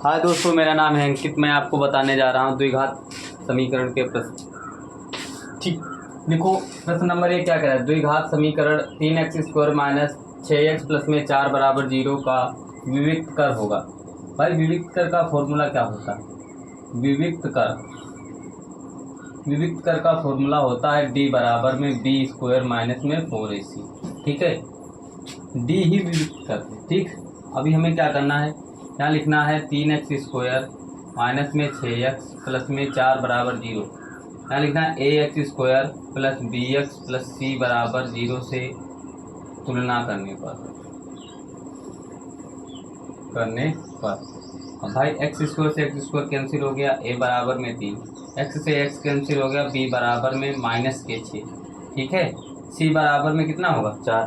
हाय दोस्तों, मेरा नाम है अंकित। मैं आपको बताने जा रहा हूँ द्विघात समीकरण के प्रश्न। ठीक, देखो प्रश्न नंबर 1 क्या कह रहा है। द्विघात समीकरण 3x² माइनस 6x प्लस में 4 बराबर 0 का विविक्त कर होगा। भाई विविक्त कर का फॉर्मूला क्या होता है? विविक्त कर का फॉर्मूला होता है d बराबर में b² माइनस में 4ac। ठीक है, d ही विविक्त कर है। ठीक, अभी हमें क्या करना है, यहाँ लिखना है 3x² माइनस में 6x प्लस में 4 बराबर 0। यहाँ लिखना है ax² plus bx plus c बराबर 0 से तुलना करने पर अब भाई x² से x² कैंसिल हो गया, a बराबर में 3, x से x कैंसिल हो गया, b बराबर में -6। ठीक है, c बराबर में कितना होगा 4।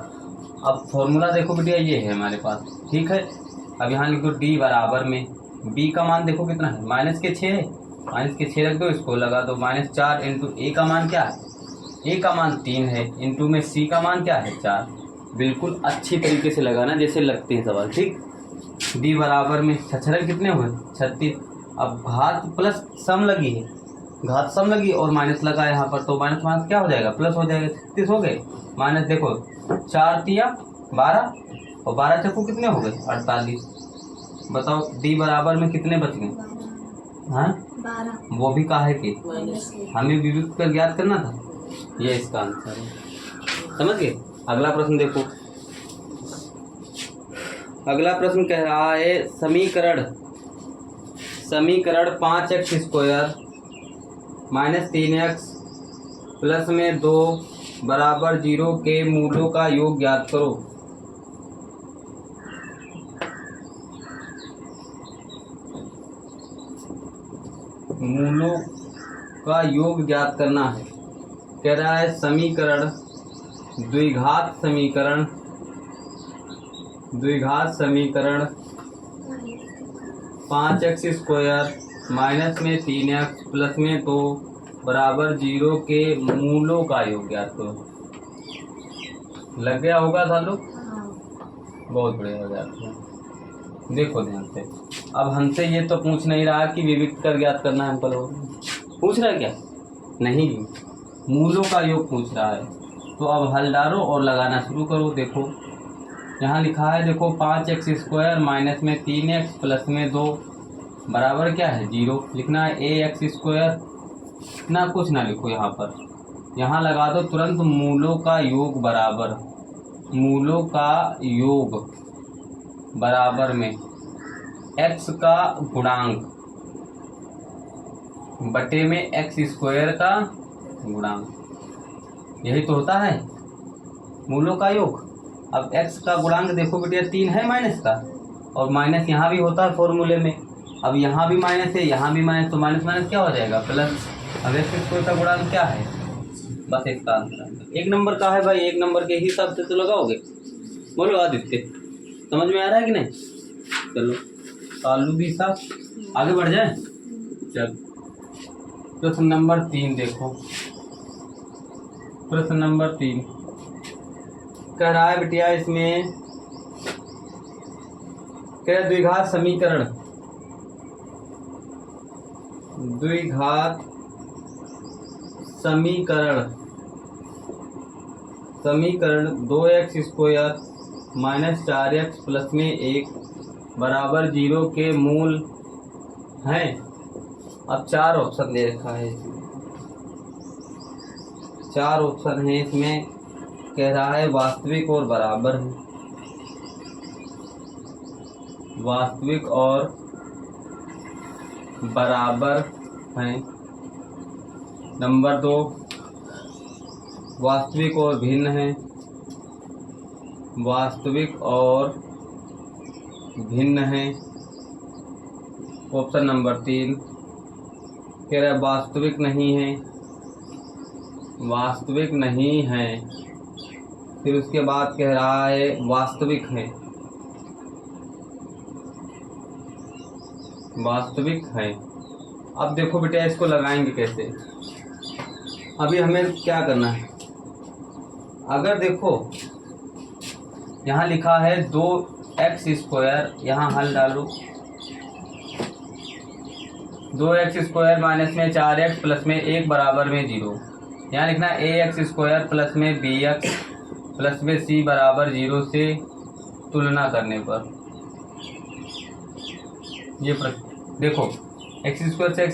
अब फॉर्मूला देखो बेटिया, ये है हमारे पास। ठीक है, अब यहाँ लिख दो d बराबर में b का मान देखो कितना है, -6 है, -6 रख दो, इसको लगा दो -4 इंटू a का मान क्या है, a का मान 3 है, इंटू में c का मान क्या है 4। बिल्कुल अच्छी तरीके से लगाना जैसे लगते हैं सवाल। ठीक, d बराबर में छछरक कितने हुए 36। अब घात प्लस सम लगी है, घात सम लगी और माइनस लगा है यहाँ पर, तो माइनस माइनस क्या हो जाएगा, प्लस हो जाएगा। 36 हो गए, माइनस देखो 4 तिया 12 और 12 चक्कू कितने हो गए 48। बताओ d बराबर में कितने बच गए, हाँ 12। वो भी काहे के, हमें विविक्त कर ज्ञात करना था। ये इसका आंसर है, समझ गए। अगला प्रश्न देखो। अगला प्रश्न कह रहा है समीकरण 5x² माइनस 3x प्लस में 2 बराबर 0 के मूलों का योग ज्ञात करो। मूलों का योग ज्ञात करना है। कह रहा है द्विघात समीकरण 5x² माइनस में 3x प्लस में 2 बराबर 0 के मूलों का योग ज्ञात करो। लग गया होगा था लोग, बहुत बढ़िया हो जाता है। देखो ध्यान से, अब हमसे ये तो पूछ नहीं रहा कि विविक्त कर ज्ञात करना है, हमको पूछ रहा है क्या, नहीं, मूलों का योग पूछ रहा है। तो अब हल डालो और लगाना शुरू करो। देखो यहाँ लिखा है, देखो 5x² माइनस में 3x प्लस में 2 बराबर क्या है 0। लिखना है ax², ना कुछ ना लिखो यहाँ पर, यहाँ लगा दो तुरंत मूलों का योग बराबर में x का गुणांक बटे में x² का गुणांक। यही तो होता है मूलों का योग। अब x का गुणांक देखो बेटिया 3 है माइनस का, और माइनस यहाँ भी होता है फॉर्मूले में। अब यहाँ भी माइनस है, यहाँ भी माइनस, तो माइनस माइनस क्या हो जाएगा प्लस। अब x² का गुणांक क्या है, बस इसका आंसर 1 नंबर का है। भाई 1 नंबर के हिसाब से तो लगाओगे। बोलो आदित्य, समझ में आ रहा है कि नहीं। चलो तालू भी साफ, आगे बढ़ जाए। चल प्रश्न नंबर 3 देखो। प्रश्न नंबर 3 कह रहा है बेटिया, इसमें क्या, द्विघात समीकरण 2x² माइनस 4x प्लस में 1 बराबर 0 के मूल हैं। अब 4 ऑप्शन दे रखा है इसमें, 4 ऑप्शन है इसमें। कह रहा है वास्तविक और बराबर है, वास्तविक और बराबर हैं। नंबर 2 वास्तविक और भिन्न है, वास्तविक और भिन्न है। ऑप्शन नंबर 3 कह रहा है वास्तविक नहीं है। फिर उसके बाद कह रहा है वास्तविक है। अब देखो बेटा, इसको लगाएंगे कैसे। अभी हमें क्या करना है, अगर देखो यहाँ लिखा है 2x², यहाँ हल डालो 2x² माइनस में 4x प्लस में 1 बराबर में 0। यहाँ लिखना ax² प्लस में bx प्लस में c बराबर 0 से तुलना करने पर। ये देखो x² से x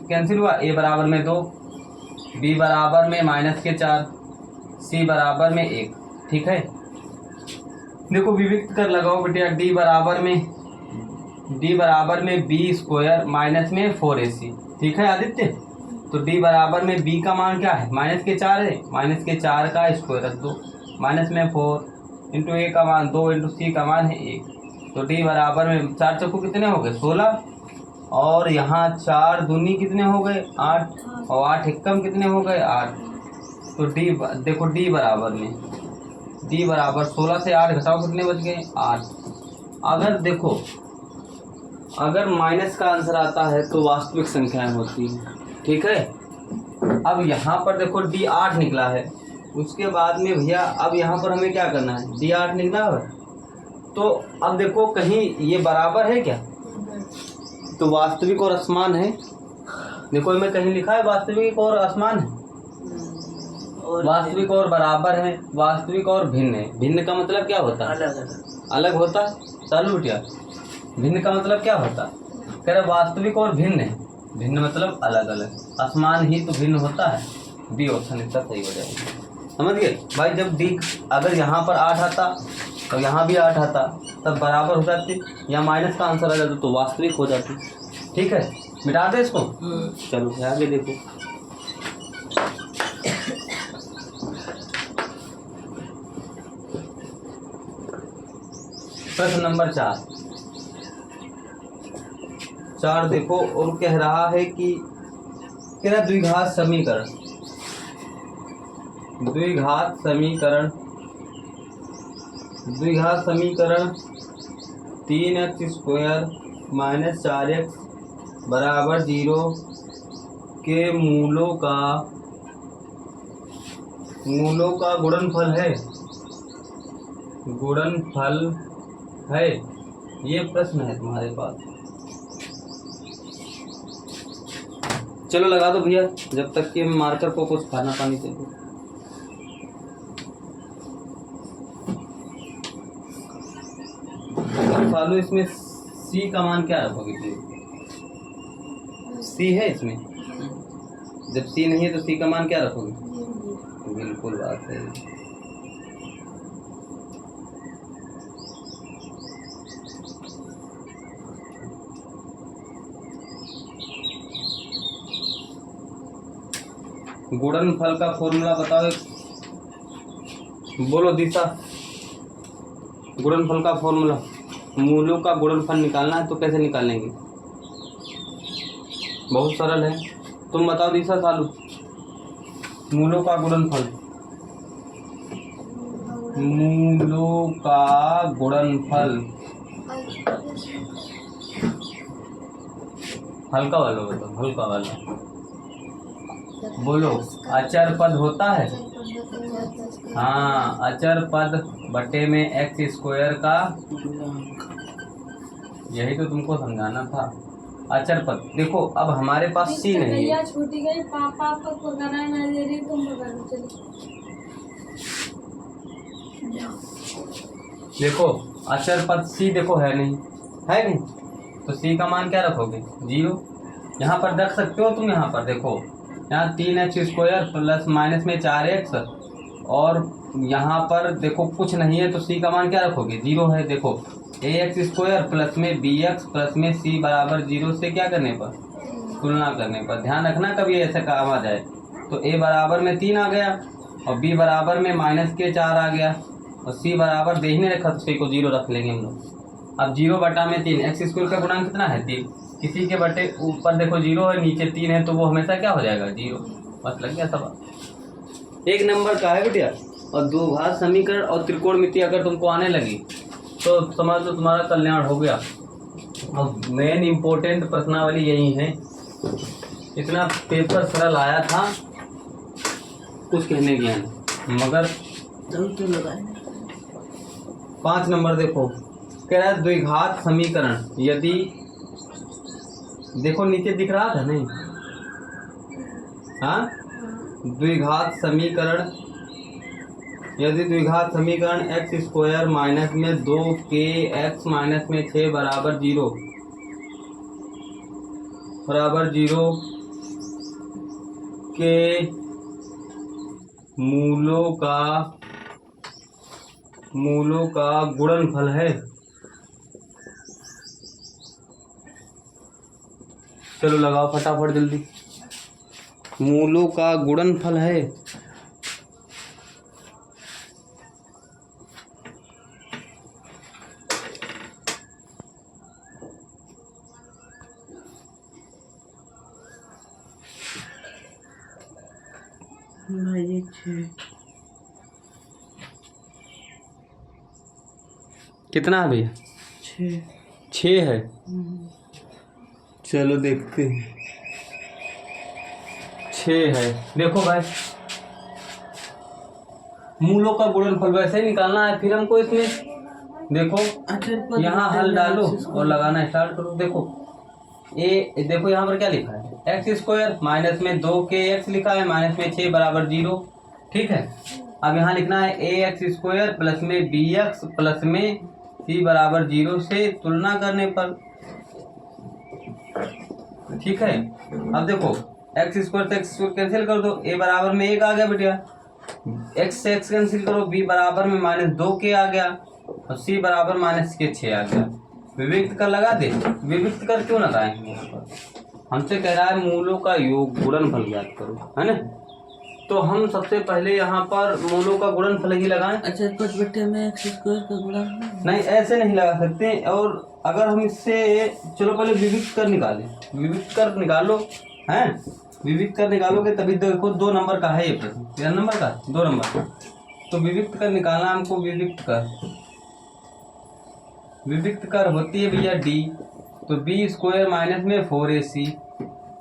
कैंसिल हुआ, a बराबर में 2, b बराबर में -4, c बराबर में 1। ठीक है, देखो विविक्त कर लगाओ बेटा। d बराबर में b² माइनस में 4ac। ठीक है आदित्य, तो d बराबर में b का मान क्या है, -4 है, -4 का स्क्वायर रख दो, माइनस में 4 इंटू a का मान 2 इंटू c का मान है 1। तो d बराबर में 4 चक्कू कितने हो गए 16, और यहाँ 4 दूनी कितने हो गए 8, और 8 एकम कितने हो गए 8। तो d देखो d बराबर 16 से 8 घटाओ कितने बच गए 8। अगर देखो अगर माइनस का आंसर आता है तो वास्तविक संख्याएं होती हैं। ठीक है, अब यहाँ पर देखो d 8 निकला है, उसके बाद में भैया अब यहाँ पर हमें क्या करना है, d 8 निकला है, तो अब देखो कहीं ये बराबर है क्या, तो वास्तविक और असमान है। देखो मैं कहीं लिखा है वास्तविक और असमान है, वास्तविक और बराबर है, वास्तविक और भिन्न है। भिन्न का मतलब क्या होता है, अलग होता है। चालू बेटिया, भिन्न का मतलब क्या होता है, कह रहे वास्तविक और भिन्न है, भिन्न मतलब अलग अलग, असमान ही तो भिन्न होता है। बी ऑप्शन इसका सही हो जाएगा। समझ गए भाई, जब डी अगर यहाँ पर 8 आता तो यहाँ भी 8 आता, तब बराबर हो जाती, या माइनस का आंसर आ जाता तो वास्तविक हो जाती। ठीक है, मिटा दे इसको। चलो आगे देखो, प्रश्न नंबर 4 देखो, और कह रहा है कि द्विघात समीकरण 3x² माइनस 4x बराबर 0 के मूलों का गुणनफल है। ये प्रश्न है तुम्हारे पास। चलो लगा दो भैया, जब तक कि मार्कर को कुछ खाना पानी दे दो। सालू इसमें c का मान क्या रखोगे, c है इसमें, जब c नहीं है तो c का मान क्या रखोगे, बिल्कुल बात है। गुणनफल का फॉर्मूला बताओ, बोलो दिशा। गुणनफल का फॉर्मूला, मूलों का गुणनफल निकालना है तो कैसे निकालेंगे, बहुत सरल है। तुम बताओ दिशा सालू, मूलों का गुणनफल, हल्का वाला बताओ, हल्का वाला बोलो। अचर पद होता है, हाँ, अचर पद बटे में x² का, यही तो तुमको समझाना था। अचर पद देखो, अब हमारे पास c नहीं है, छूटी गई, पापा को कराना दे रही, तुम पकड़ो। चलो देखो अचर पद c देखो है नहीं, तो c का मान क्या रखोगे 0। यहाँ पर रख सकते हो तुम, यहाँ पर देखो, यहाँ 3x² प्लस माइनस में 4x, और यहाँ पर देखो कुछ नहीं है तो c का मान क्या रखोगे 0 है। देखो ax² प्लस में bx प्लस में c बराबर 0 से क्या करने पर, तुलना करने पर। ध्यान रखना कभी ऐसा काम आ जाए, तो a बराबर में 3 आ गया, और b बराबर में -4 आ गया, और c बराबर दे ही नहीं रखा तो c को 0 रख लेंगे हम लोग। अब 0 बटा में 3, x² का गुणांक कितना है 3, किसी के बटे ऊपर देखो 0 है, नीचे 3 है, तो वो हमेशा क्या हो जाएगा 0। बस लग गया सब। 1 नंबर का है बेटिया। और द्विघात समीकरण और त्रिकोणमिति अगर तुमको आने लगी तो समझ लो तुम्हारा कल्याण हो गया। अब मेन इम्पोर्टेंट प्रश्नावली यही है। इतना पेपर सरल आया था, कुछ कहने गया नहीं, मगर 5 नंबर देखो, कह रहा है द्विघात समीकरण यदि देखो नीचे दिख रहा था नहीं? हाँ, द्विघात समीकरण, यदि द्विघात समीकरण एक्स स्क्वायर माइनस में 2 माइनस में 6 बराबर जीरो के मूलों का गुणनफल है। चलो लगाओ फटाफट जल्दी। मूलों का गुणनफल है। भाई 6 कितना है भैया? 6 है। चलो देखते हैं। 6 है। देखो भाई, मूलों का गुणनफल वैसे ही निकालना है। फिर हमको इसमें देखो यहाँ हल डालो और लगाना स्टार्ट करो। देखो देखो यहाँ पर क्या लिखा है, एक्स स्क्वायर माइनस में 2kx लिखा है, माइनस में 6 बराबर 0। ठीक है, अब यहाँ लिखना है ax स्क्वायर प्लस में bx प्लस में c बराबर 0 से तुलना करने पर। ठीक है, अब देखो एक्स स्क्वायर से एक्स स्क्वायर कैंसिल कर दो, a बराबर में 1 आ गया बेटिया, x से x कैंसिल करो, b बराबर में -2k आ गया और c बराबर -6 आ गया। विविक्त कर लगा दे। विविक्त कर क्यों लगाएंगे? यहाँ पर हमसे कह रहा है मूलों का योग गुणनफल ज्ञात करो, है ना? तो हम सबसे पहले यहाँ पर मूलों का गुणनफल ही लगाएं। अच्छा, 5/2 में एक्स स्क्वायर का गुणा नहीं, ऐसे नहीं लगा सकते। और अगर हम इससे, चलो पहले विविक्त कर निकालें। विविक्त कर निकालो, हैं? विविक्त कर निकालोगे तभी देखो 2 नंबर का है ये प्रश्न। कितना नंबर का? 2 नंबर का। तो विविक्त कर निकालना हमको। विविक्त कर होती है भैया d, तो b स्क्वायर माइनस में 4ac,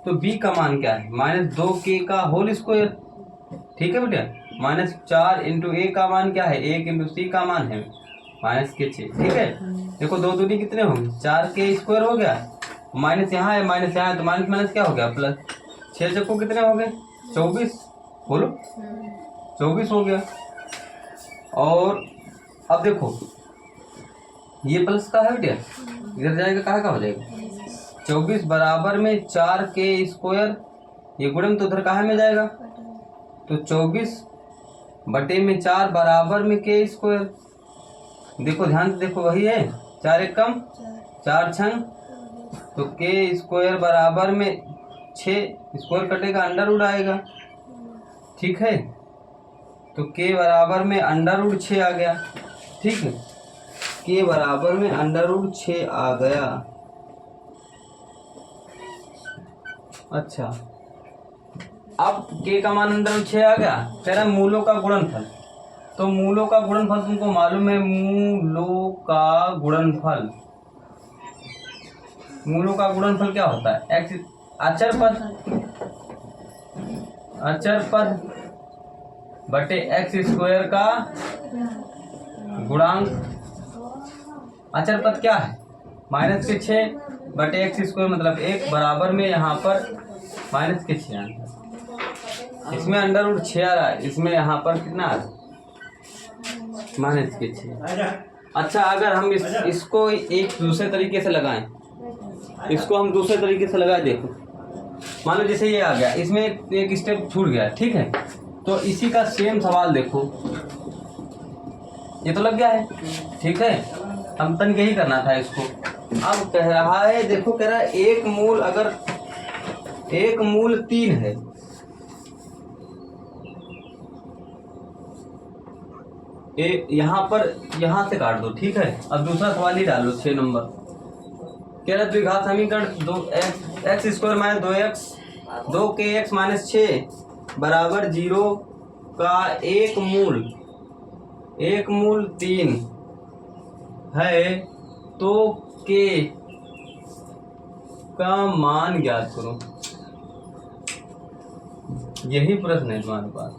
तो b का मान क्या है? -2k का होल स्क्वायर। ठीक है बेटा, -4 इंटू a का मान क्या है? 1 इंटू c का मान है -6। ठीक है, देखो 2 दूनी कितने होंगे? 4k स्क्वायर हो गया, माइनस यहाँ है, माइनस यहाँ है, तो माइनस माइनस क्या हो गया? प्लस। 6 चक्को कितने हो गए? 24। बोलो 24 हो गया। और अब देखो ये प्लस का है बेटा, इधर जाएगा, कहाँ का हो जाएगा? 24 बराबर में 4k स्क्वायर, ये गुणन तो उधर कहाँ में जाएगा? तो 24 बटे में 4 बराबर में k स्क्वायर। देखो ध्यान से देखो, वही है, 4 एक कम 4 छंग, तो k स्क्वायर बराबर में 6, स्क्वायर कटेगा अंडर रूट आएगा। ठीक है, तो k बराबर में अंडर रूट 6 आ गया। ठीक है, के बराबर में अंडर रूट 6 आ गया। अच्छा, अब के का मान अंडर रूट 6 आ गया। कह रहा है मूलों का गुणनफल, तो मूलों का गुणनफल तुमको मालूम है। मूलों का गुणनफल क्या होता है? एक्स अचर पद बटे एक्स स्क्वायर का गुणांक। अचर पद क्या है? -6 बटे एक्स स्क्वायर मतलब 1 बराबर में यहाँ पर -6 आ रहा। इसमें अंडर रूट 6 आ रहा है, इसमें यहाँ पर कितना आ रहा है? -6। अच्छा, अगर हम इसको एक दूसरे तरीके से लगाएं, इसको हम दूसरे तरीके से लगाए। देखो मान लो जैसे ये आ गया, इसमें एक स्टेप छूट गया। ठीक है, तो इसी का सेम सवाल देखो, ये तो लग गया है। ठीक है, हम तन यही करना था इसको। अब कह रहा है, देखो कह रहा है एक मूल 3 है, यहाँ से काट दो। ठीक है, अब दूसरा सवाल ही डालो 6 नंबर। कह रहा है द्विघात समीकरण x square minus 2kx minus 6 बराबर 0 का एक मूल 3 है, तो k का मान ज्ञात करो। यही प्रश्न है तुम्हारे पास।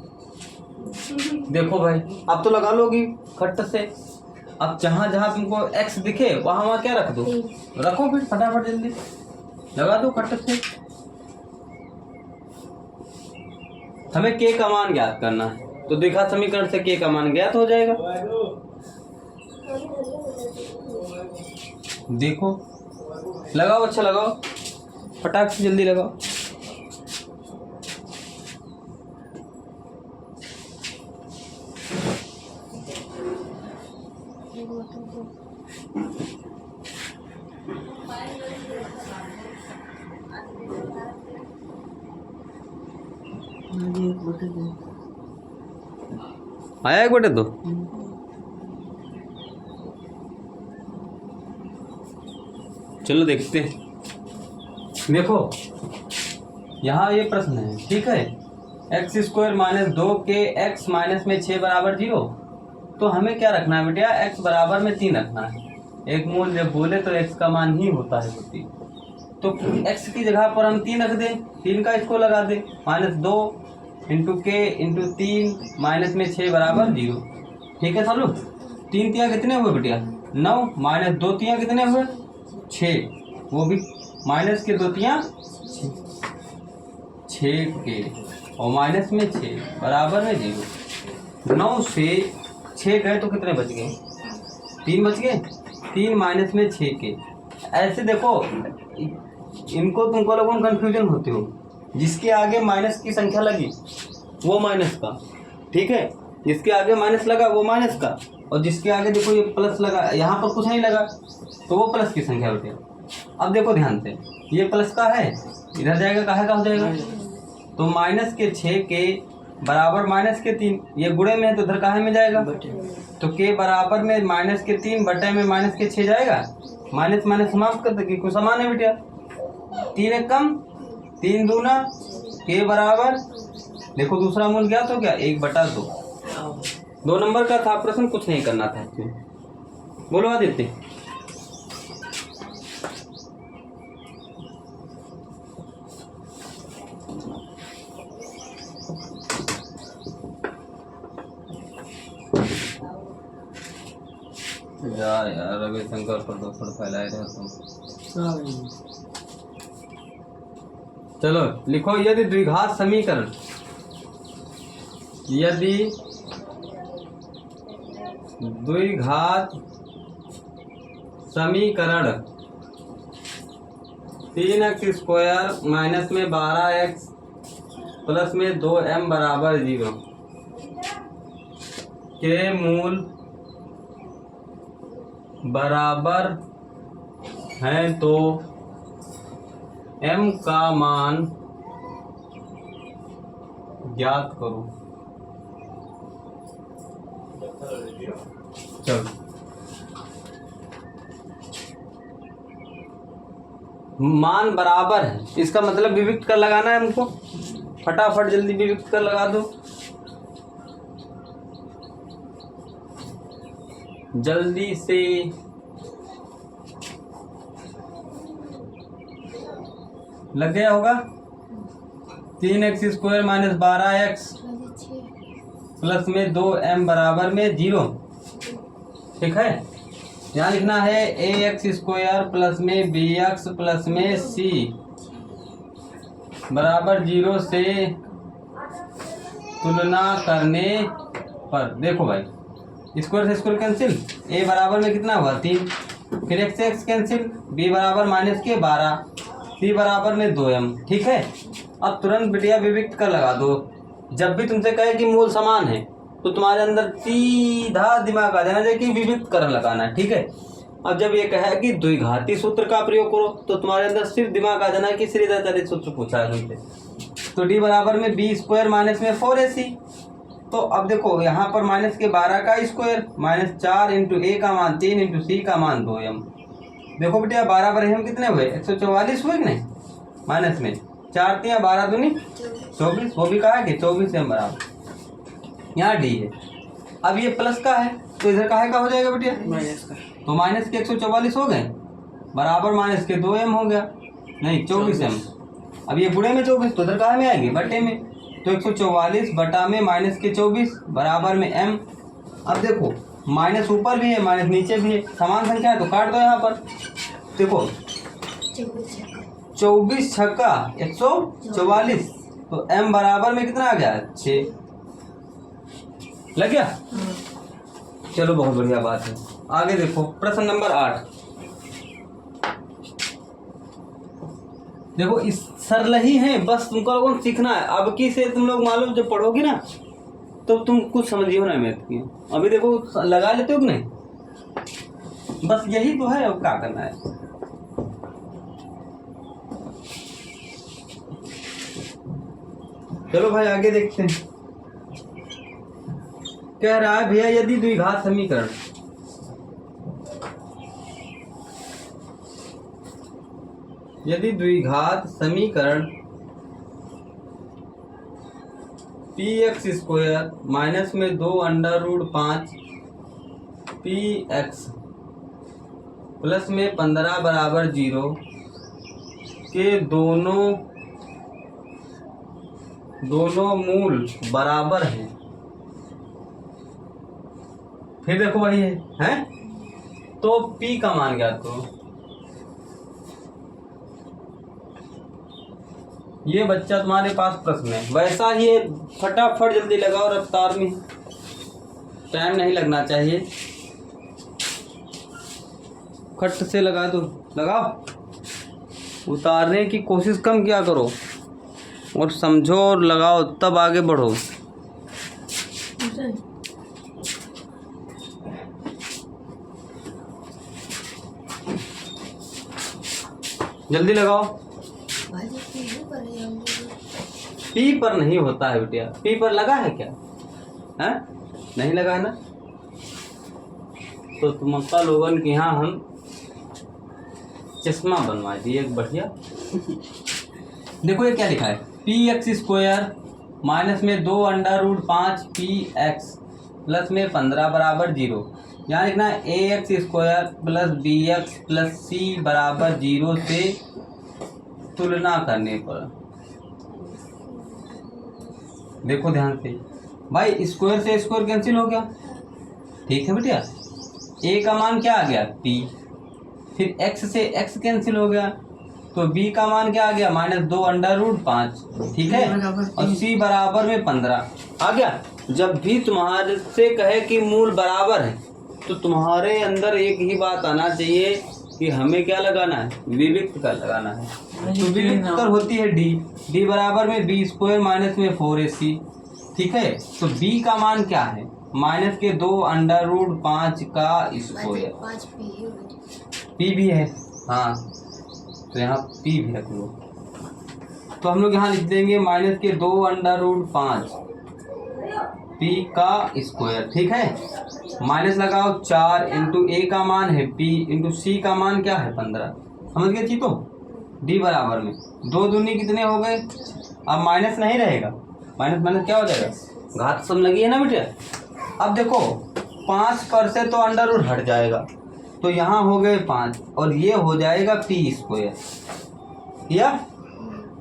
देखो भाई, अब तो लगा लोगी खट्ट से। अब जहां जहां तुमको x दिखे वहां क्या रख दो, रखो फिर फटाफट जल्दी। लगा दो फट से। हमें के का मान ज्ञात करना है, तो देखा समीकरण से के का मान ज्ञात हो जाएगा। देखो लगाओ, अच्छा लगाओ, फटाक से जल्दी लगाओ। भाई 1/2। आया 1/2। चलो देखते हैं। देखो यहाँ ये प्रश्न है, ठीक है, एक्स स्क्वायर माइनस 2 के एक्स माइनस में 6 बराबर 0। तो हमें क्या रखना है बेटा, एक्स बराबर में 3 रखना है। एक मूल जब बोले तो एक्स का मान ही होता है 3। तो एक्स की जगह पर हम 3 रख दें, 3 का इसको लगा दें, -2 इंटू के इंटू 3 माइनस में 6 बराबर 0। ठीक है सर, 3 तियाँ कितने हुए बेटिया, 9 माइनस 2 तियाँ कितने हुए, 6, वो भी माइनस के 2 तियाँ 6 के और माइनस में 6 बराबर में 0। 9 से 6 गए तो कितने बच गए, 3 बच गए। 3 माइनस में 6 के। ऐसे देखो इनको तुमको लोगों को कन्फ्यूजन होते हो, जिसके आगे माइनस की संख्या लगी वो माइनस का, ठीक है, जिसके आगे माइनस लगा वो माइनस का, और जिसके आगे देखो ये प्लस लगा, यहाँ पर कुछ नहीं लगा तो वो प्लस की संख्या होती है। अब देखो ध्यान से, ये प्लस का है, इधर जाएगा, काहे का हो जाएगा, तो माइनस के 6 के बराबर माइनस के 3, ये गुणे में है तो इधर काहे में जाएगा, तो के बराबर में माइनस के 3 बटे में माइनस के 6 जाएगा। माइनस माइनस समाप्त कर दे, कुछ समान है बेटा, 3 एक कम 3 दूना, के बराबर देखो दूसरा मूल क्या तो क्या 1/2। 2 नंबर का था प्रश्न, कुछ नहीं करना था इसमें। बोलो आदित्य। यार रविशंकर प्रदूषण फैलाए रहे तुम। चलो लिखो, यदि द्विघात समीकरण, यदि द्विघात समीकरण 3x² माइनस में 12x प्लस में 2m बराबर 0 के मूल बराबर हैं तो m का मान ज्ञात करो। चलो मान बराबर है, इसका मतलब विविक्त कर लगाना है हमको, फटाफट जल्दी विविक्त कर लगा दो, जल्दी से। लग गया होगा, 3x² माइनस 12x प्लस में 2m बराबर में 0। ठीक है, यहाँ लिखना है ax² प्लस में bx प्लस में c बराबर 0 से तुलना करने पर। देखो भाई, स्क्वायर से स्क्वायर कैंसिल, a बराबर में कितना हुआ 3, फिर x से x कैंसिल, b बराबर माइनस के 12, c बराबर में 2m। ठीक है, अब तुरंत बिटिया विविक्त कर लगा दो। जब भी तुमसे कहे कि मूल समान है तो तुम्हारे अंदर सीधा दिमाग आ जाना चाहिए कि विविक्त कर लगाना है। ठीक है, अब जब ये कहे कि द्विघाती सूत्र का प्रयोग करो तो तुम्हारे अंदर सिर्फ दिमाग आ जाना है कि श्रीधराचार्य सूत्र पूछा है तुमसे। तो d बराबर में b² माइनस में 4ac। तो अब देखो यहाँ पर माइनस के 12 का स्क्वायर माइनस 4 इंटू a का मान 3 इंटू c का मान 2m। देखो बेटा 12 बराबर हम कितने हुए, 144 हुए कि नहीं, माइनस में 4 3 12 दूनी 24, वो भी कहा कि 24m बराबर, यहाँ d है। अब ये प्लस का है तो इधर काहे का हो जाएगा बेटिया, माइनस का, तो माइनस के 144 हो गए बराबर माइनस के 2m हो गया, नहीं 24m। अब ये बुढ़े में 24 तो इधर काहे में आएगी, बटे में, तो 144 बटा में माइनस के 24 बराबर में m। अब देखो माइनस ऊपर भी है माइनस नीचे भी है, समान संख्या है तो काट दो यहाँ पर। देखो 24 छक्का 144, तो m बराबर में कितना आ गया 6। लग गया? चलो बहुत बढ़िया बात है। आगे देखो प्रश्न नंबर 8। देखो इस सरल ही है, बस तुमको लोगों को सीखना है। अब की से तुम लोग मालूम जब पढ़ोगे ना तो तुम कुछ समझिए ना मैथ की। अभी देखो लगा लेते हो कि नहीं, बस यही तो है, अब क्या करना है। चलो भाई आगे देखते हैं। कह रहा है भैया यदि द्विघात समीकरण पी एक्स स्क्वायर माइनस में 2 under root 5 P X plus में 15 बराबर 0 के दोनों मूल बराबर हैं। फिर देखो वही है तो P का मान ज्ञात करो। ये बच्चा तुम्हारे पास प्रश्न है, वैसा ही फटाफट जल्दी लगाओ, रफ्तार में, टाइम नहीं लगना चाहिए, खट से लगा दो, लगाओ। उतारने की कोशिश कम किया करो और समझो और लगाओ, तब आगे बढ़ो। जल्दी लगाओ। पी पर नहीं होता है बेटिया, पी पर लगा है क्या? है नहीं लगा है ना, तो तुमका लोगन के यहाँ हम चश्मा बनवा दिए एक बढ़िया। देखो ये क्या लिखा है, पी एक्स स्क्वायर माइनस में 2 under root 5 P X plus में 15 बराबर 0। यहाँ लिखना है A X square plus B X plus C बराबर 0 से तुलना करने पर। देखो ध्यान से भाई, स्क्वायर से स्क्वायर कैंसिल हो गया, ठीक है बेटिया। ए का मान क्या आ गया p, फिर x से x कैंसिल हो गया, तो b का मान क्या आ गया -2 अंडर रूट 5, ठीक है। और c बराबर में 15 आ गया। जब भी तुम्हारे से कहे कि मूल बराबर है तो तुम्हारे अंदर एक ही बात आना चाहिए कि हमें क्या लगाना है, विविक्त कर लगाना है। तो विविक्त कर होती है d बराबर में b स्क्वायर माइनस में 4ac, ठीक है। तो b का मान क्या है, -2 अंडर रूट 5 का स्क्वायर, p भी है, हाँ तो यहाँ p भी रख लो। तो हम लोग यहाँ लिख देंगे -2 अंडर रूट 5 p का स्क्वायर, ठीक है। माइनस लगाओ 4 इंटू a का मान है p इंटू c का मान क्या है 15, समझ गए जी। तो d बराबर में 2 दूनी कितने हो गए, अब माइनस नहीं रहेगा, माइनस माइनस क्या हो जाएगा, घात सम लगी है ना बेटा। अब देखो 5 पर से तो अंडर रूट हट जाएगा, तो यहाँ हो गए 5 और ये हो जाएगा p स्क्वायर, या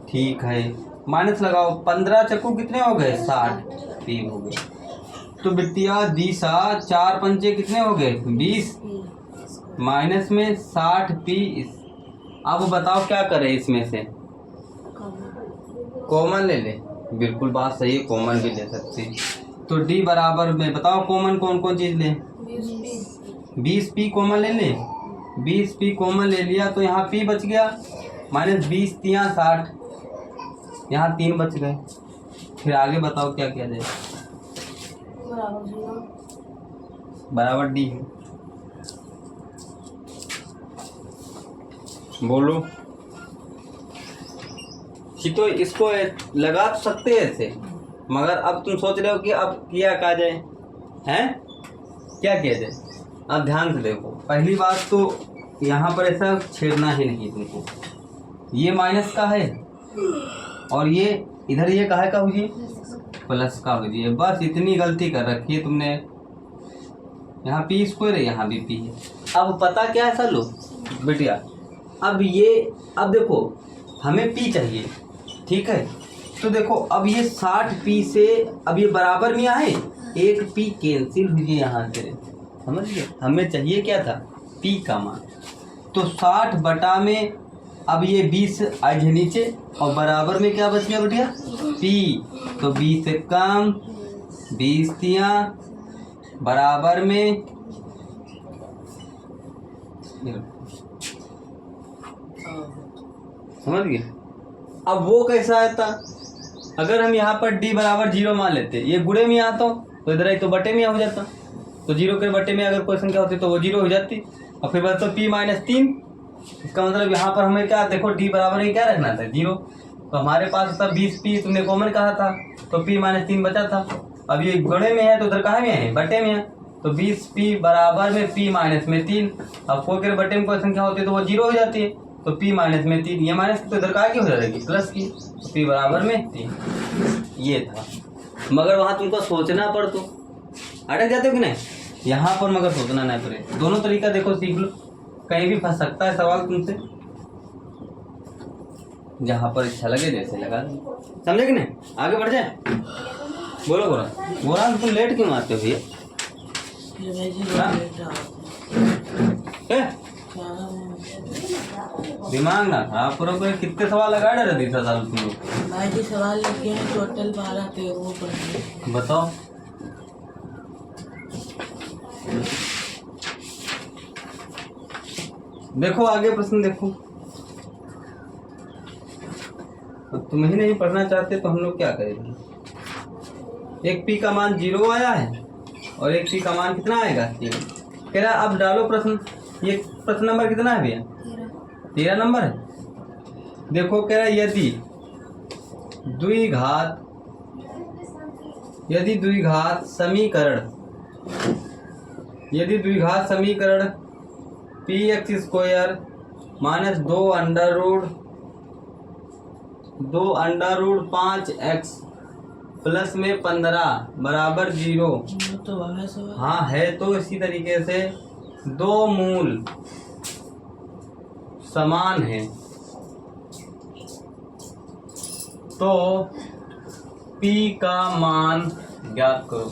ठीक है। माइनस लगाओ 15 चक्कू कितने हो गए 60 p हो गए। तो बिटिया दिशा 4 पंचे कितने हो गए 20 माइनस में 60 p। अब बताओ क्या करें, इसमें से कॉमन ले ले, बिल्कुल बात सही है, कॉमन भी ले सकते हैं। तो d बराबर में बताओ कॉमन कौन कौन चीज ले, 20 p कॉमन ले ले, 20 p कॉमन ले लिया तो यहाँ p बच गया, -20 3 60, यहाँ 3 बच गए। फिर आगे बताओ क्या किया जाए, बराबर d है, बोलो। तो इसको लगा तो सकते हैं ऐसे, मगर अब तुम सोच रहे हो कि अब किया क्या जाए, हैं क्या किया जाए। अब ध्यान से देखो, पहली बात तो यहाँ पर ऐसा छेड़ना ही नहीं तुमको, ये माइनस का है और ये इधर ये काहे का हुई प्लस का हुई है, बस इतनी गलती कर रखी है तुमने। यहाँ पी स्क्वायर है, यहाँ भी पी है। अब पता क्या है लो बेटिया, अब देखो हमें पी चाहिए, ठीक है। तो देखो अब ये 60 पी से अब ये बराबर में आए, एक पी कैंसिल हुई है यहाँ से, समझ गए। हमें चाहिए क्या था, पी का मान, तो 60 बटा में अब ये 20 आज है नीचे और बराबर में क्या बच गया बेटिया P, तो 20 से कम 20 तिया बराबर में समझ गए। अब वो कैसा आता, अगर हम यहाँ पर D बराबर 0 मान लेते, ये गुणे में आता तो इधर आई तो बटे में हो जाता, तो 0 के बटे में अगर कोई संख्या होती तो वो 0 हो जाती और फिर बचता P माइनस 3। इसका मतलब यहाँ पर हमें क्या देखो D बराबर में क्या रखना था 0, तो हमारे पास था 20P, तुमने कॉमन कहा था तो P माइनस 3 बचा था। अब ये गुणे में है तो उधर कहाँ में है बटे में है, तो 20P बराबर में P माइनस में 3। अब कोई के बटे में कोई संख्या होती है तो वो 0 हो जाती है, तो P माइनस में 3, ये माइनस तो इधर कहाँ की हो जाएगी प्लस की, तो P बराबर में 3। ये था, मगर वहाँ तुमको सोचना पड़ तो अटक जाते हो कि नहीं, यहाँ पर मगर सोचना नहीं पड़े। दोनों तरीका देखो सीख लो, कहीं भी फंस सकता है सवाल तुमसे, जहाँ पर अच्छा लगे जैसे लगा दो, समझे कि नहीं। आगे बढ़ जाए, बोलो बोलो बोला तुम लेट क्यों आते हो भैया? दिमाग ना खराब करो, कोई कितने सवाल लगा रहे थे तीसरा साल तुम लोग? भाई जी सवाल लिखे हैं टोटल 12 थे, वो पढ़िए। बताओ। देखो आगे प्रश्न देखो, तुम ही नहीं पढ़ना चाहते तो हम लोग क्या करेंगे। एक P का मान 0 आया है और एक P का मान कितना आएगा 0। कह रहा अब डालो प्रश्न, ये प्रश्न नंबर कितना है भैया 13 नंबर है। देखो कह रहा यदि द्विघात समीकरण px² माइनस 2 5x प्लस में 15 बराबर 0, तो वहाँ से हाँ है, तो इसी तरीके से दो मूल समान है तो P का मान ज्ञात करो।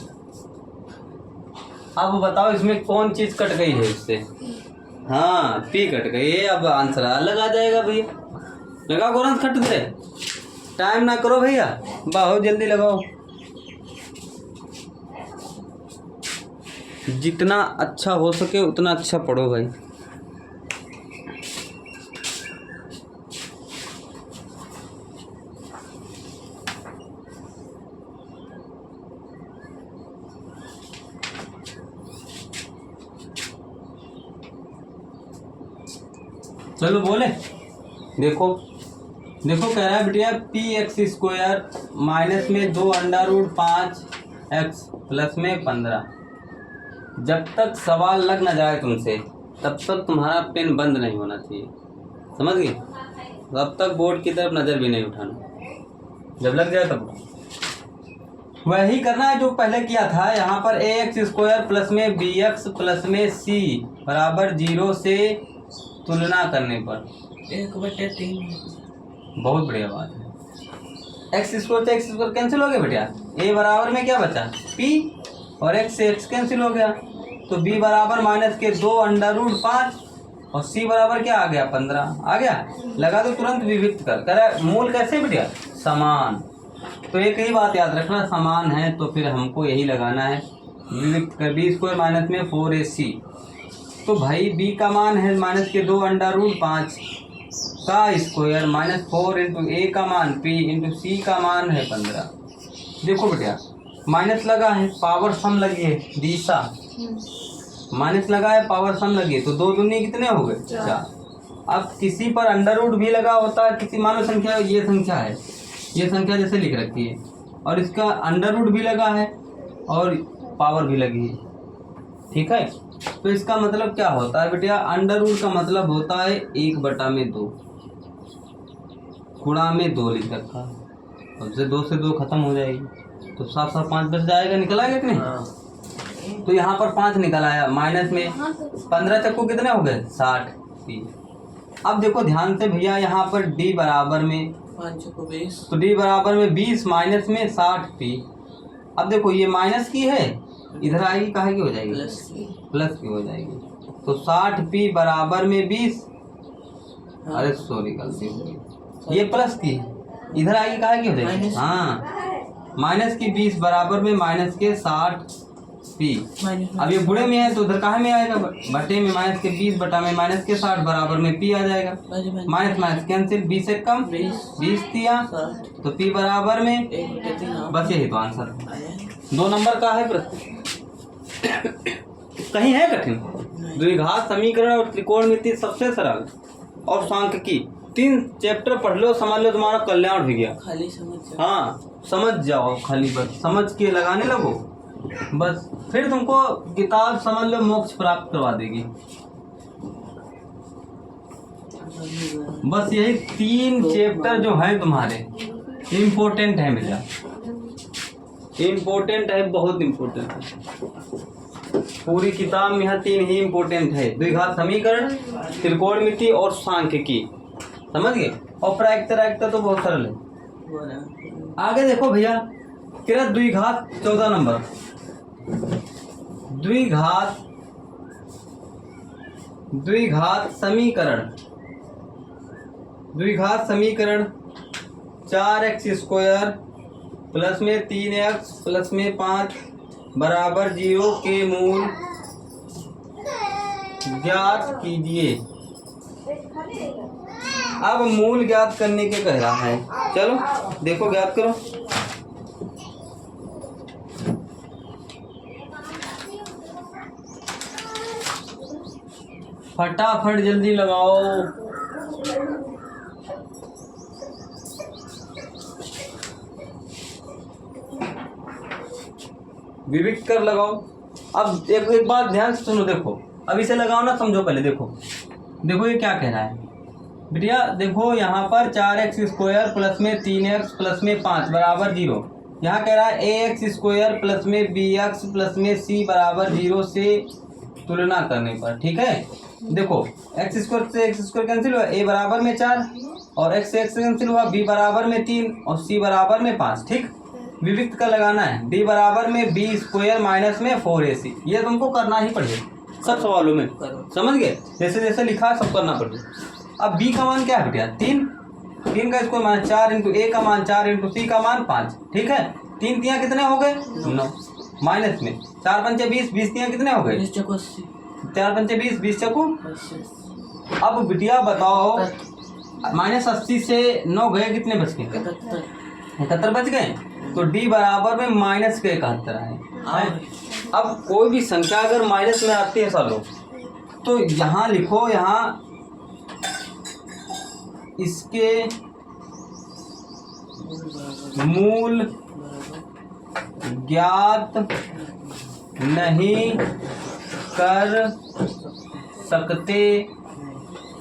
अब बताओ इसमें कौन चीज कट गई है इससे, हाँ P कट गई है। अब आंसर लगा जाएगा भैया, लगाओ गोरंस खट दे, टाइम ना करो भैया, बहुत जल्दी लगाओ। जितना अच्छा हो सके उतना अच्छा पढ़ो भाई। चलो बोले, देखो देखो कह रहा है बेटिया px² माइनस में 2√5x प्लस में 15। जब तक सवाल लग ना जाए तुमसे तब तक तुम्हारा पेन बंद नहीं होना चाहिए, समझ गए। तब तक बोर्ड की तरफ नज़र भी नहीं उठाना, जब लग जाए तब वही करना है जो पहले किया था। यहाँ पर ax² प्लस में bx प्लस में c बराबर 0 से तुलना करने पर 1/3। बहुत बढ़िया बात है। x² से x² कैंसिल हो गया बेटा, a बराबर में क्या बचा p और x से x कैंसिल हो गया, तो b बराबर माइनस के 2√5 और c बराबर क्या आ गया 15 आ गया। लगा दो तुरंत विभक्त कर, कह रहा मूल कैसे बेटा समान, तो एक ही बात याद रखना, समान है तो फिर हमको यही लगाना है विभक्त कर। b² माइनस में 4ac, तो भाई b का मान है माइनस के 2√5 का स्क्वायर माइनस 4 इंटू a का मान p इंटू c का मान है 15। देखो बेटा माइनस लगा है, पावर सम लगी है, दिशा माइनस लगा है, पावर सम लगी है, तो 2 दूनी कितने हो गए 4। अब किसी पर अंडर रूट भी लगा होता है, किसी मानो संख्या, ये संख्या है, ये संख्या जैसे लिख रखी है और इसका अंडर रूट भी लगा है और पावर भी लगी है, ठीक है। तो इसका मतलब क्या होता है बेटा, अंडर रूट का मतलब होता है 1/2 गुणा में 2 लिख रखा है, अब से 2 से 2 खत्म हो जाएगी तो 7 7 5 बच जाएगा, निकल आएगा कि नहीं। तो यहाँ पर 5 निकल आया, माइनस में 15 चक्कू कितने हो गए 60। अब देखो ध्यान से भैया, यहाँ पर d बराबर में 5 को 20, तो d बराबर में 20 माइनस में 60p। अब देखो ये माइनस की है, इधर आएगी काहे की हो जाएगी प्लस की हो जाएगी, तो 60p बराबर में 20 हाँ। अरे सॉरी, गलती हो गई, ये प्लस की इधर आएगी, कहा की हो जाएगी, माइनस। हाँ माइनस की 20 बराबर में माइनस के 60 पी। अब ये बुढ़े में है तो उधर कहाँ में आएगा, बटे में माइनस के 20 बटा में माइनस के 60 बराबर में पी आ जाएगा। माइनस माइनस कैंसिल, 20 से कम 20 दिया तो पी बराबर में, बस यही तो आंसर 2 नंबर का है प्रश्न। कहीं है कठिन? द्विघात समीकरण और त्रिकोणमिति सबसे सरल और सांख्यिकी 3 चैप्टर पढ़ लो, समझ लो, तुम्हारा कल्याण हो गया। खाली समझ जाओ। हाँ समझ जाओ, खाली बस समझ के लगाने लगो, बस फिर तुमको किताब समझ लो मोक्ष प्राप्त करवा देगी। बस यही 3 चैप्टर जो है तुम्हारे इम्पोर्टेंट है बेटा, इम्पोर्टेंट है, बहुत इम्पोर्टेंट है। पूरी किताब में यहाँ 3 ही इम्पोर्टेंट है, द्विघात समीकरण, त्रिकोणमिति और सांख्यिकी, समझ गए। और प्रायिकता तो बहुत सरल है। आगे देखो भैया, तेरा द्विघात 14 नंबर, द्विघात समीकरण 4x² प्लस में 3x प्लस में 5 बराबर 0 के मूल ज्ञात कीजिए। अब मूल ज्ञात करने के कह रहा है, चलो देखो ज्ञात करो। फटाफट जल्दी लगाओ। विविक्त कर लगाओ। अब एक बात ध्यान से सुनो, देखो अब इसे लगाओ ना, समझो पहले, देखो ये क्या कह रहा है बेटिया। देखो यहाँ पर 4x² प्लस में 3x प्लस में 5 बराबर 0, यहाँ कह रहा है ax² प्लस में bx प्लस में c बराबर 0 से तुलना करने पर, ठीक है। देखो x² से x² कैंसिल हुआ, a बराबर में 4 और x से x कैंसिल हुआ, b बराबर में 3 और c बराबर में 5, ठीक। विविक्त का लगाना है, d बराबर में b² माइनस में 4ac, ये तुमको करना ही पड़ेगा सब सवालों में, समझ गए। जैसे जैसे लिखा है सब करना पड़ेगा। अब b का मान क्या है बेटा, 3 का स्क्वायर मान 4 इंटू a का मान 4 इंटू c का मान 5, ठीक है। 3 तियाँ कितने हो गए 9, माइनस में 4 पंचे 20, 20 तियाँ कितने हो गए 4 पंचे 20, 20 चक्कू। अब बिटिया बताओ, -80 से 9 गए, कितने बच गए 71 बच गए। तो d बराबर में माइनस के 71 है। अब कोई भी संख्या अगर माइनस में आती है सालों, तो यहाँ लिखो, यहाँ इसके मूल ज्ञात नहीं कर सकते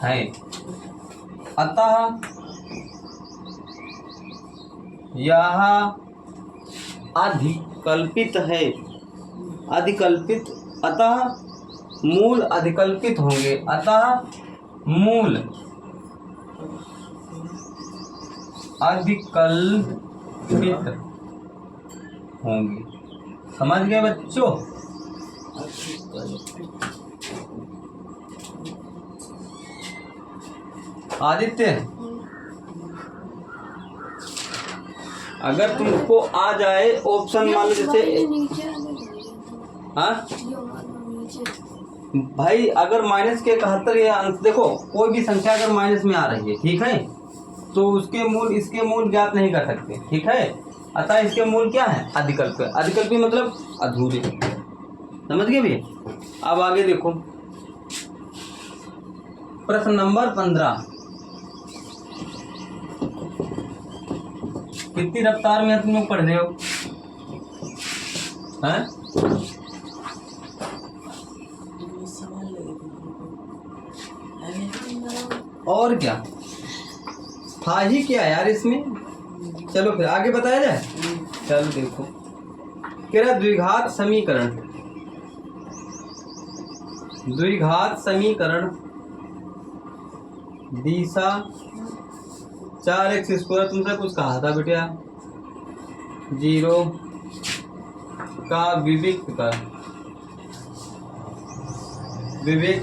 हैं, अतः यह अधिकल्पित है, अतः मूल अधिकल्पित होंगे, अतः मूल अधिकल्पित होंगे। समझ गए बच्चों? आदित्य, अगर तुमको आ जाए ऑप्शन, मान लो जैसे, हाँ भाई, अगर माइनस के 71 या अंश, देखो कोई भी संख्या अगर माइनस में आ रही है, ठीक है, तो उसके मूल इसके मूल ज्ञात नहीं कर सकते, ठीक है। अतः इसके मूल क्या है, अधिकल्पी। अधिकल्पी मतलब अधूरे, समझ गए भैया। अब आगे देखो, प्रश्न नंबर 15। कितनी रफ्तार में तुम लोग पढ़ रहे हो, हैं? और क्या था ही क्या यार इसमें। चलो फिर आगे बताया जाए। चलो देखो, कह रहा द्विघात समीकरण दिशा 4x², तुमसे कुछ कहा था बेटा, 0 का विविक्त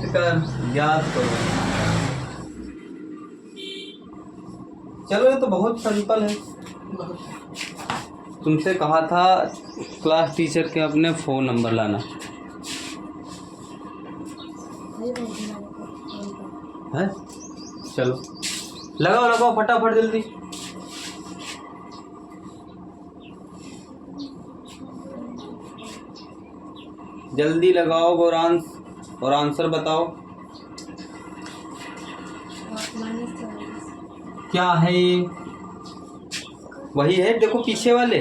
कर ज्ञात करो। चलो ये तो बहुत सिंपल है। बहुत तुमसे कहा था क्लास टीचर के अपने फ़ोन नंबर लाना है। चलो लगाओ लगाओ फटाफट जल्दी। जल्दी लगाओ और आंसर बताओ क्या है ये। वही है, देखो पीछे वाले।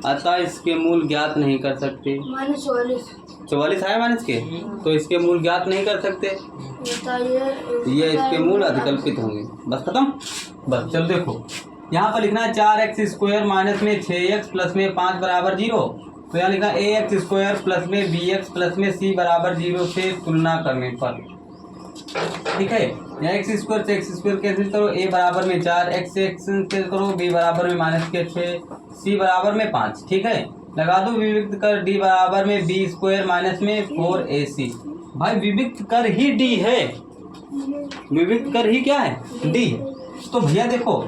अतः इसके मूल ज्ञात नहीं कर सकते। -44 है माइनस के, तो इसके मूल ज्ञात नहीं कर सकते। ये इसके मूल अधिकल्पित होंगे। बस खत्म। बस चलो देखो यहाँ पर लिखना है 4x² माइनस में 6x प्लस में 5 बराबर 0। तो यहाँ लिखा ax² प्लस में bx प्लस में c बराबर 0 से तुलना करने पर। ठीक है, यहाँ x² से x² कैंसिल करो, a बराबर में 4, x से x कैंसिल करो, b बराबर में -6, c बराबर में 5। ठीक है, लगा दो विविक्त कर d बराबर में b² माइनस में 4ac। भाई विविक्त कर ही d है, विविक्त कर ही क्या है d। तो भैया देखो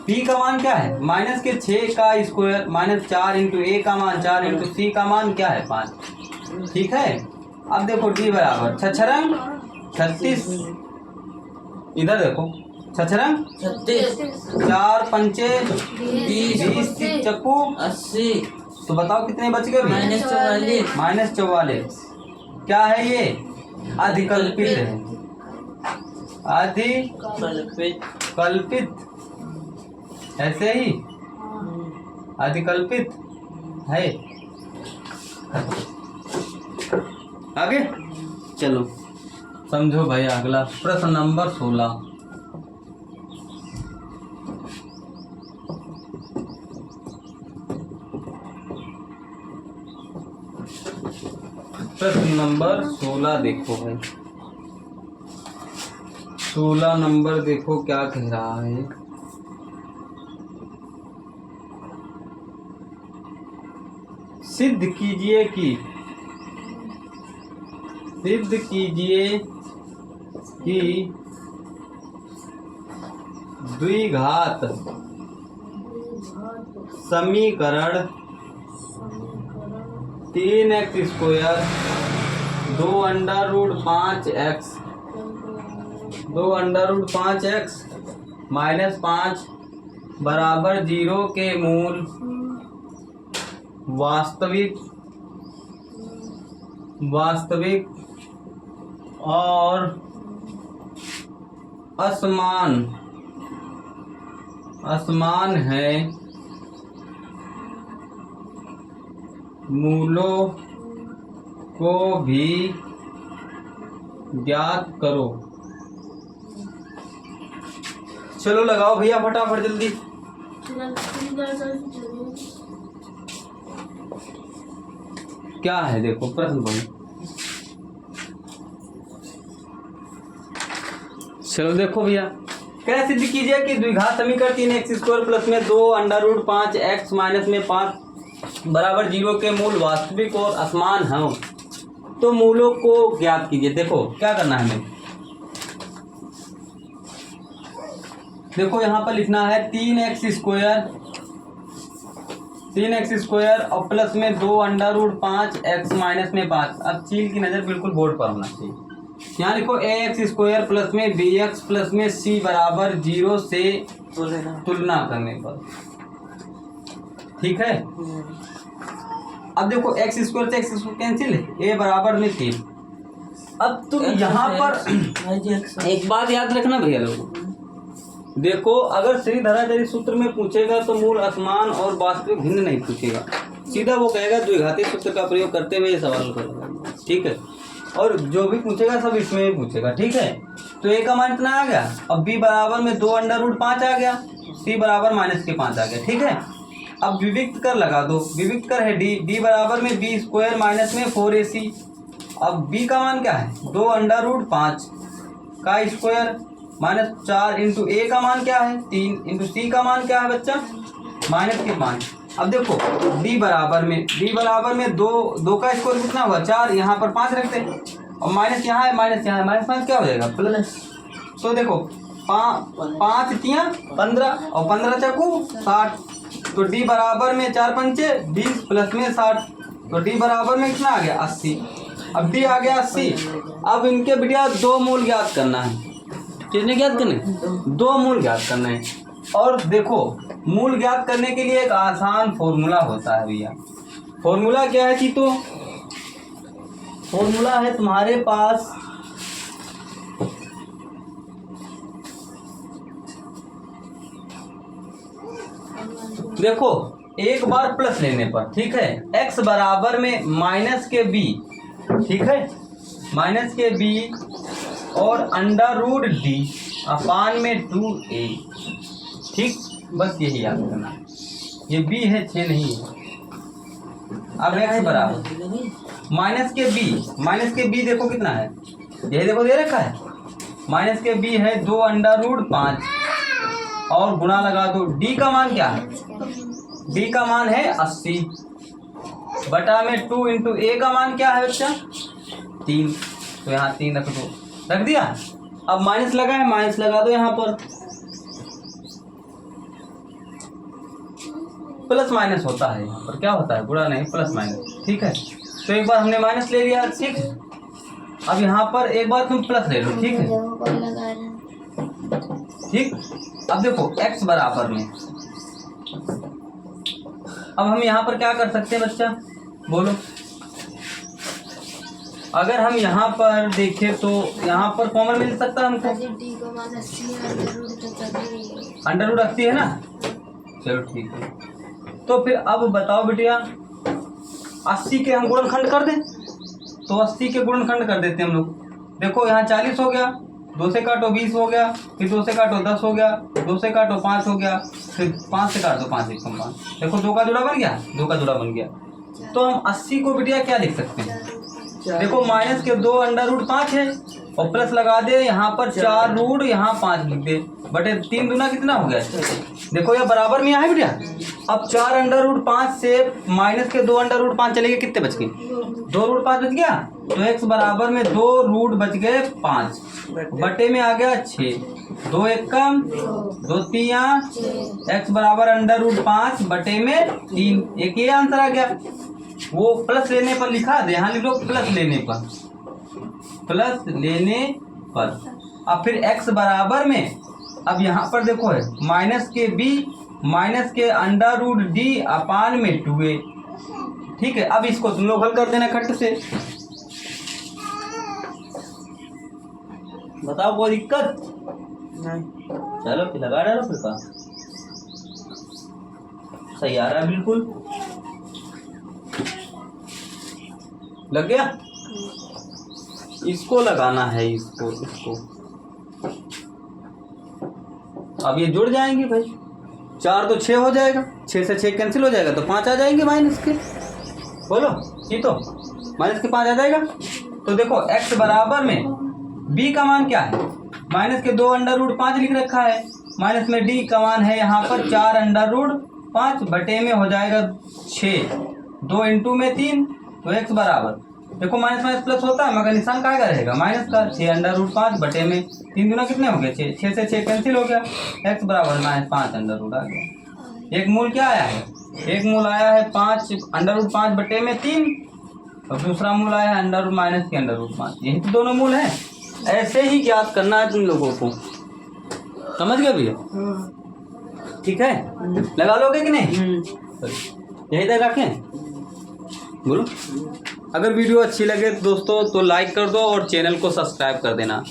p का मान क्या है -6 का स्क्वायर -4 इंटू a का मान 4 इंटू c का मान क्या है 5। ठीक है, अब देखो d बराबर 36, इधर देखो 36, 4 पंचे 20 चक्कू 80, तो बताओ कितने बच गए। -44 क्या है ये, अधिकल्पित है। अधिकल्पित ऐसे ही अधिकल्पित है। आगे चलो समझो भाई, अगला प्रश्न नंबर 16। प्रश्न नंबर 16 देखो भाई, 16 नंबर देखो क्या कह रहा है। सिद्ध कीजिए कि द्विघात समीकरण 3x² 2√5x -5 बराबर 0 के मूल वास्तविक और असमान है, मूलों को भी ज्ञात करो। चलो लगाओ भैया फटाफट जल्दी। क्या है देखो प्रश्न भाई, चलो देखो भैया, क्या सिद्ध कीजिए कि द्विघात समीकरण 3x² प्लस में 2√5x माइनस में 5 बराबर 0 के मूल वास्तविक और असमान हो, तो मूलों को ज्ञात कीजिए। देखो क्या करना है हमें, देखो यहाँ पर लिखना है 3x² और प्लस में 2√5x माइनस में 5। अब चील की नज़र बिल्कुल बोर्ड पर होना चाहिए। यहाँ लिखो ax² प्लस में bx प्लस में c बराबर 0 से तुलना करने पर। ठीक है, अब देखो x² से x² कैंसिल है, a बराबर में 3। अब तुम यहाँ पर एक बात याद रखना भैया लोगों, देखो अगर श्रीधराचार्य सूत्र में पूछेगा तो मूल असमान और वास्तविक भिन्न नहीं पूछेगा, सीधा वो कहेगा द्विघाती सूत्र का प्रयोग करते हुए ये सवाल करेगा। ठीक है, और जो भी पूछेगा सब इसमें ही पूछेगा। ठीक है, तो a का मान इतना आ गया, अब b बराबर में 2√5 आ गया, c बराबर -5 आ गया। ठीक है, अब विविक्त कर लगा दो, विविक्त कर है d बराबर में b² माइनस में 4ac। अब b का मान क्या है 2√5 का स्क्वायर -4 इंटू a का मान क्या है 3 इंटू c का मान क्या है बच्चा -5। अब देखो d बराबर में 2 का स्क्वायर कितना हुआ 4, यहाँ पर 5 रखते हैं और माइनस यहाँ है -5 क्या हो जाएगा प्लस। तो देखो 5 तियाँ 15 और 15 चक्कू 60। तो डी बराबर में 4 पंचे 20 प्लस में 60। तो डी बराबर में कितना आ गया 80। अब डी आ गया 80। अब इनके बेटिया 2 मूल ज्ञात करना है। कितने ज्ञात करने? 2 मूल ज्ञात करना है। और देखो मूल ज्ञात करने के लिए एक आसान फॉर्मूला होता है भैया। फॉर्मूला क्या है कि तो फॉर्मूला है तुम्हारे पास देखो एक बार प्लस लेने पर, ठीक है, x बराबर में माइनस के b, ठीक है, माइनस के b और अंडर रूट d अपान में 2a, ठीक, बस यही याद करना है। ये b है 6 नहीं है। अब x बराबर माइनस के b देखो कितना है, यही देखो दे रखा है। माइनस के b है 2 अंडर रूट 5 और गुणा लगा दो। d का मान क्या है? d का मान है 80 बटा में 2 इंटू a का मान क्या है बच्चा? 3। तो यहाँ 3 रख दो, रख दिया। अब माइनस लगा है, माइनस लगा दो यहाँ पर। प्लस माइनस होता है यहाँ पर, क्या होता है? बुरा नहीं, प्लस माइनस, ठीक है। तो एक बार हमने माइनस ले लिया, ठीक है। अब यहाँ पर एक बार तुम प्लस ले लो, ठीक है, ठीक। अब देखो x बराबर में, अब हम यहाँ पर क्या कर सकते हैं बच्चा, बोलो। अगर हम यहाँ पर देखें तो यहाँ पर कॉमन मिल सकता है हमको, अंडर रूट 80 है ना। चलो ठीक है। तो फिर अब बताओ बेटिया 80 के हम गुणनखंड कर दें, तो 80 के गुणनखंड कर देते हैं हम लोग। देखो यहाँ 40 हो गया, 2 से काटो 20 हो गया, फिर 2 से काटो 10 हो गया, 2 से काटो 5 हो गया, फिर 5 से काट दो 5 1 5। देखो 2 का जोड़ा बन गया, 2 का जोड़ा बन गया। तो हम 80 को बेटिया क्या लिख सकते हैं? देखो माइनस के 2 अंडर रूट 5 है और प्लस लगा दे यहाँ पर 4 रूट, यहाँ 5 लिख दे, बटे 3 दूना कितना हो गया? देखो यह बराबर में यहाँ है बेटिया। अब 4 अंडर रूट 5 से माइनस के 2 अंडर रूट 5 चले गए, कितने बच गए? 2 रूट 5 बच गया। तो x बराबर में 2 रूट बच गए 5 बटे में आ गया 6। 2 1 कम 2 3 x बराबर अंडर रूट 5 बटे में 3। एक ये आंसर आ गया। वो प्लस लेने पर लिखा दे, यहाँ लिख लो प्लस लेने पर, प्लस लेने पर। अब फिर x बराबर में, अब यहाँ पर देखो है माइनस के b माइनस के अंडर रूट d अपान में 2a, ठीक है। अब इसको तुम लोग हल कर देना खट से। बताओ कोई दिक्कत नहीं। चलो फिर लगा डालो फिर का सही आ रहा है, बिल्कुल लग गया। इसको लगाना है, इसको अब ये जुड़ जाएंगे भाई, 4 तो 6 हो जाएगा, 6 से 6 कैंसिल हो जाएगा, तो 5 आ जाएंगे माइनस के। बोलो ये तो माइनस के 5 आ जाएगा। तो देखो x बराबर में b का मान क्या है? माइनस के 2 अंडर रूट 5 लिख रखा है, माइनस में d का मान है यहाँ पर 4 अंडर रूट 5 बटे में हो जाएगा 6। 2 इंटू में 3, तो x बराबर, देखो माइनस माइनस प्लस होता है मगर निशान क्या रहेगा? माइनस का। 6 अंडर रूट 5 बटे में 3 दूना कितने हो गए? 6। 6 से 6 कैंसिल हो गया, x बराबर -5 अंडर रूट आ गया। एक मूल क्या आया है? एक मूल आया है 5 अंडर रूट 5 बटे में 3 और दूसरा मूल आया है अंडर रूट माइनस के अंडर रूट 5। यही तो दोनों मूल हैं। ऐसे ही ज्ञात करना है तुम लोगों को, समझ गए भैया? ठीक है, लगा लोगे कि नहीं? यही तक रखें, बोलो। अगर वीडियो अच्छी लगे दोस्तों तो लाइक कर दो और चैनल को सब्सक्राइब कर देना।